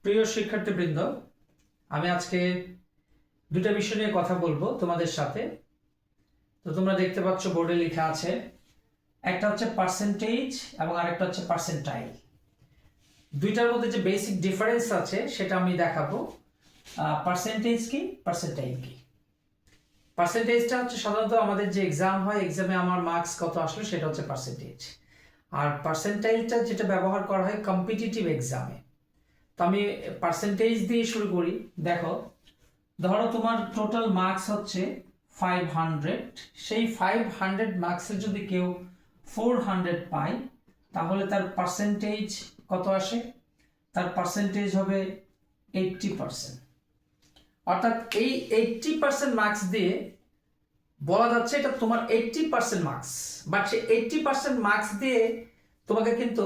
প্রিয় শিক্ষার্থীবৃন্দ, আমি আজকে দুটা বিষয় নিয়ে কথা বলবো তোমাদের সাথে। তো তোমরা দেখতে পাচ্ছ বোর্ডে লেখা আছে, একটা হচ্ছে পার্সেন্টেজ এবং আরেকটা হচ্ছে পার্সেন্টাইল। দুইটার মধ্যে যে বেসিক ডিফারেন্স আছে সেটা আমি দেখাবো। পার্সেন্টেজ কি, পার্সেন্টাইল কি। পার্সেন্টেজটা হচ্ছে সাধারণত আমাদের যে এক্সাম হয়, এক্সামে আমার মার্কস কত আসলো সেটা হচ্ছে পার্সেন্টেজ। আর পার্সেন্টাইলটা যেটা ব্যবহার করা হয় কম্পিটিটিভ এক্সামে। তো আমি পার্সেন্টেজ দিয়ে শুরু করি। দেখো, ধরো তোমার টোটাল মার্কস হচ্ছে 500, সেই 500 মার্কসের যদি কেউ 400 পায় তাহলে তার পার্সেন্টেজ কত আসে? তার পার্সেন্টেজ হবে 80%। অর্থাৎ এই 80% মার্কস দিয়ে বলা যাচ্ছে এটা তোমার 80% মার্কস, বাট সে 80% মার্কস দিয়ে তোমাকে কিন্তু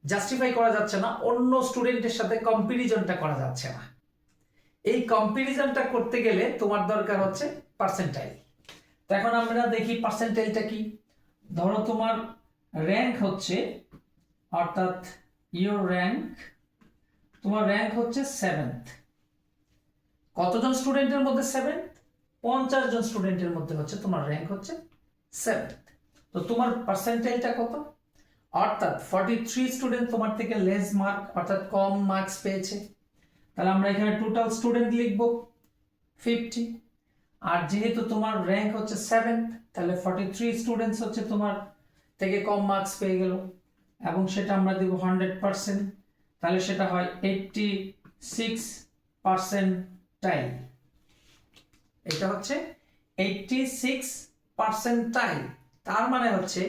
জাস্টিফাই করা যাচ্ছে না, অন্য স্টুডেন্টের সাথে কম্পারিজনটা করা যাচ্ছে না। এই কম্পারিজনটা করতে গেলে তোমার দরকার হচ্ছে পার্সেন্টাইল। তো এখন আমরা দেখি পার্সেন্টাইলটা কি। ধরো তোমার র্যাঙ্ক হচ্ছে, অর্থাৎ ইওর র্যাঙ্ক, তোমার র্যাঙ্ক হচ্ছে 7th। কতজন স্টুডেন্টের মধ্যে 7th? 50 জন স্টুডেন্টের মধ্যে হচ্ছে তোমার র্যাঙ্ক হচ্ছে 7th। তো তোমার পার্সেন্টাইলটা কত? অর্থাৎ 43 স্টুডেন্ট তোমার থেকে লেস মার্ক, অর্থাৎ কম মার্কস পেয়েছে। তাহলে আমরা এখানে টোটাল স্টুডেন্ট লিখব 50। আর যেহেতু তোমার র্যাঙ্ক হচ্ছে 7th, তাহলে 43 স্টুডেন্টস হচ্ছে তোমার থেকে কম মার্কস পেয়ে গেল, এবং সেটা আমরা দেব 100%। তাহলে সেটা হয় 86%। এটা হচ্ছে 86%। তার মানে হচ্ছে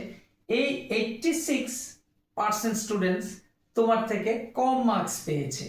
এই 86% স্টুডেন্টস তোমার থেকে কম মার্কস পেয়েছে।